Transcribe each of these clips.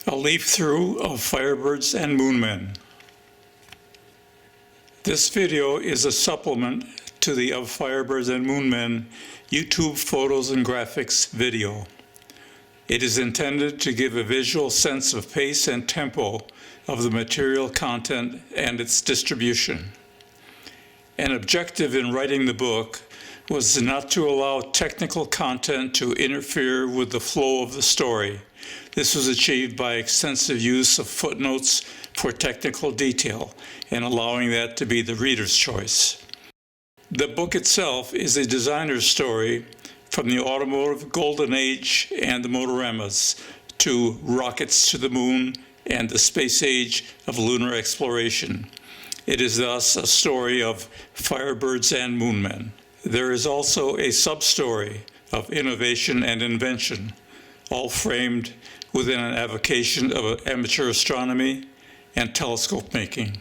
A leaf-through of Firebirds and Moonmen. This video is a supplement to the Of Firebirds and Moonmen YouTube photos and graphics video. It is intended to give a visual sense of pace and tempo of the material content and its distribution. An objective in writing the book was not to allow technical content to interfere with the flow of the story. This was achieved by extensive use of footnotes for technical detail and allowing that to be the reader's choice. The book itself is a designer's story from the automotive golden age and the motoramas to rockets to the moon and the space age of lunar exploration. It is thus a story of Firebirds and Moonmen. There is also a sub-story of innovation and invention, all framed within an avocation of amateur astronomy and telescope making.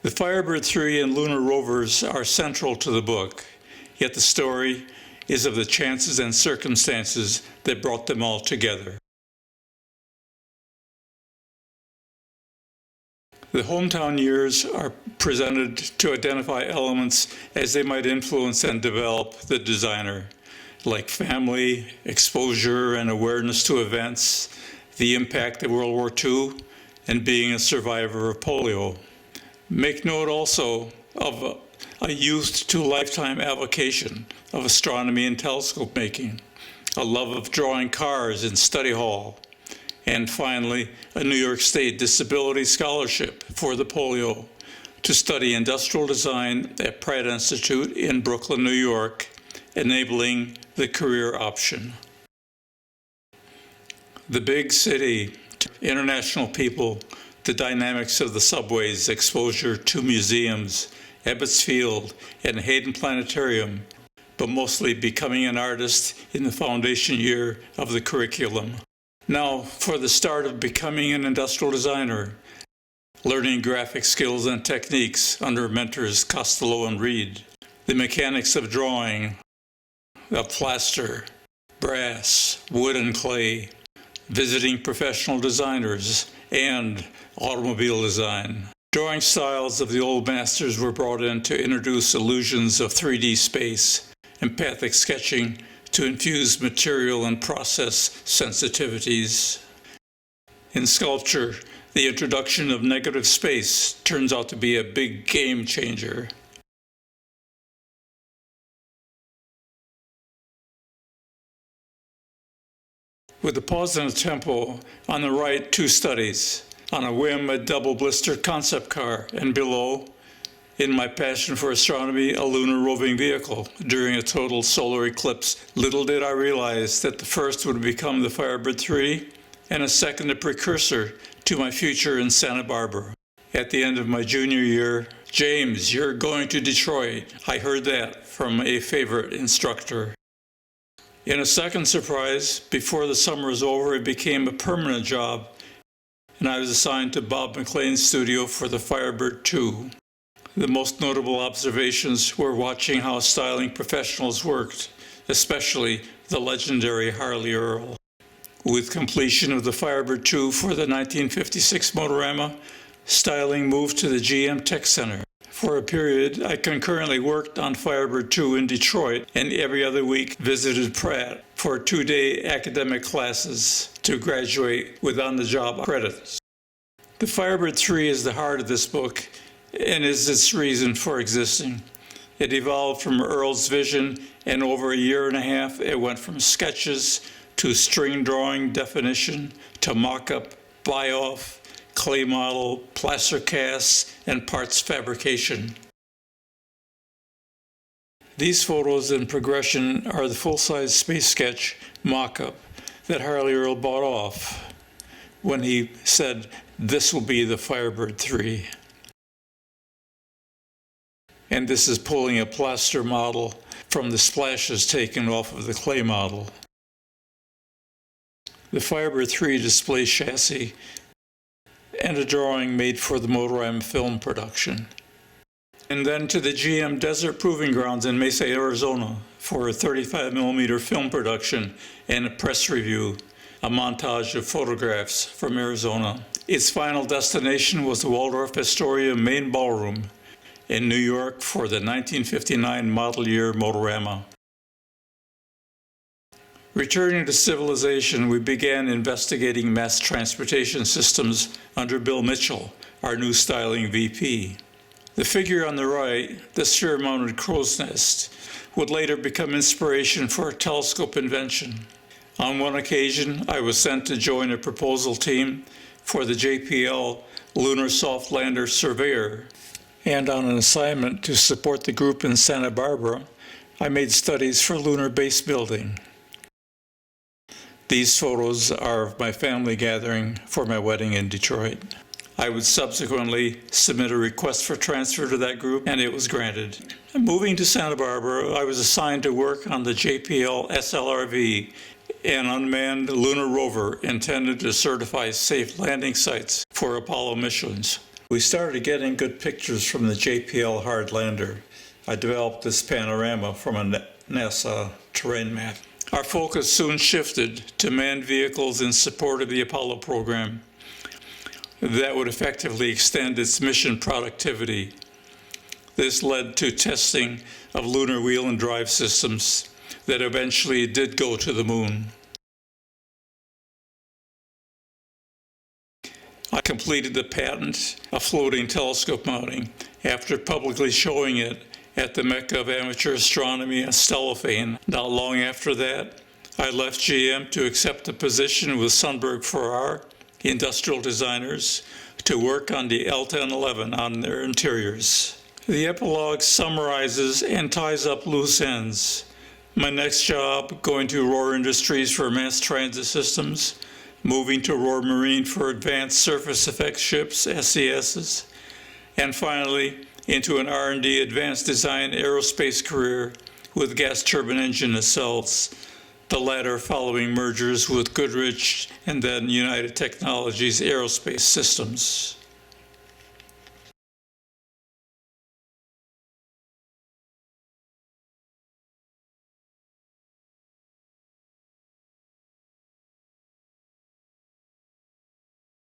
The Firebird 3 and lunar rovers are central to the book, yet the story is of the chances and circumstances that brought them all together. The hometown years are presented to identify elements as they might influence and develop the designer, like family, exposure and awareness to events, the impact of World War II, and being a survivor of polio. Make note also of a youth to lifetime avocation of astronomy and telescope making, a love of drawing cars in study hall, and finally, a New York State disability scholarship for the polio to study industrial design at Pratt Institute in Brooklyn, New York, enabling the career option. The big city, international people, the dynamics of the subways, exposure to museums, Ebbets Field, and Hayden Planetarium, but mostly becoming an artist in the foundation year of the curriculum. Now, for the start of becoming an industrial designer, learning graphic skills and techniques under mentors Costello and Reed, the mechanics of drawing, of plaster, brass, wood and clay, visiting professional designers, and automobile design. Drawing styles of the old masters were brought in to introduce illusions of 3D space, empathic sketching to infuse material and process sensitivities. In sculpture, the introduction of negative space turns out to be a big game changer. With the pause and a tempo, on the right, 2 studies. On a whim, a double blister concept car, and below, in my passion for astronomy, a lunar roving vehicle during a total solar eclipse. Little did I realize that the first would become the Firebird 3 and a second a precursor to my future in Santa Barbara. At the end of my junior year, "James, you're going to Detroit." I heard that from a favorite instructor. In a second surprise, before the summer was over, it became a permanent job, and I was assigned to Bob McLean's studio for the Firebird 2. The most notable observations were watching how styling professionals worked, especially the legendary Harley Earl. With completion of the Firebird 2 for the 1956 Motorama, styling moved to the GM Tech Center. For a period, I concurrently worked on Firebird 2 in Detroit and every other week visited Pratt for 2-day academic classes to graduate with on-the-job credits. The Firebird 3 is the heart of this book and is its reason for existing. It evolved from Earl's vision, and over a year and a half, it went from sketches to string drawing definition to mock-up, buy-off, clay model, plaster casts, and parts fabrication. These photos in progression are the full-size space sketch mock-up that Harley Earl bought off when he said, "This will be the Firebird 3." And this is pulling a plaster model from the splashes taken off of the clay model. The Firebird 3 displays chassis and a drawing made for the Motorama film production. And then to the GM Desert Proving Grounds in Mesa, Arizona, for a 35mm film production and a press review, a montage of photographs from Arizona. Its final destination was the Waldorf Astoria Main Ballroom in New York for the 1959 model year Motorama. Returning to civilization, we began investigating mass transportation systems under Bill Mitchell, our new styling VP. The figure on the right, the sphere-mounted crow's nest, would later become inspiration for a telescope invention. On one occasion, I was sent to join a proposal team for the JPL Lunar Soft Lander Surveyor, and on an assignment to support the group in Santa Barbara, I made studies for lunar base building. These photos are of my family gathering for my wedding in Detroit. I would subsequently submit a request for transfer to that group, and it was granted. Moving to Santa Barbara, I was assigned to work on the JPL SLRV, an unmanned lunar rover intended to certify safe landing sites for Apollo missions. We started getting good pictures from the JPL hard lander. I developed this panorama from a NASA terrain map. Our focus soon shifted to manned vehicles in support of the Apollo program that would effectively extend its mission productivity. This led to testing of lunar wheel and drive systems that eventually did go to the moon. I completed the patent of floating telescope mounting after publicly showing it at the Mecca of Amateur Astronomy in Stellafane. Not long after that, I left GM to accept a position with Sundberg Farrar Industrial Designers to work on the L1011 on their interiors. The epilogue summarizes and ties up loose ends. My next job, going to Rohr Industries for mass transit systems, moving to Rohr Marine for advanced surface effects ships, SESs, and finally into an R&D advanced design aerospace career with gas turbine engine nacelles, the latter following mergers with Goodrich and then United Technologies Aerospace Systems.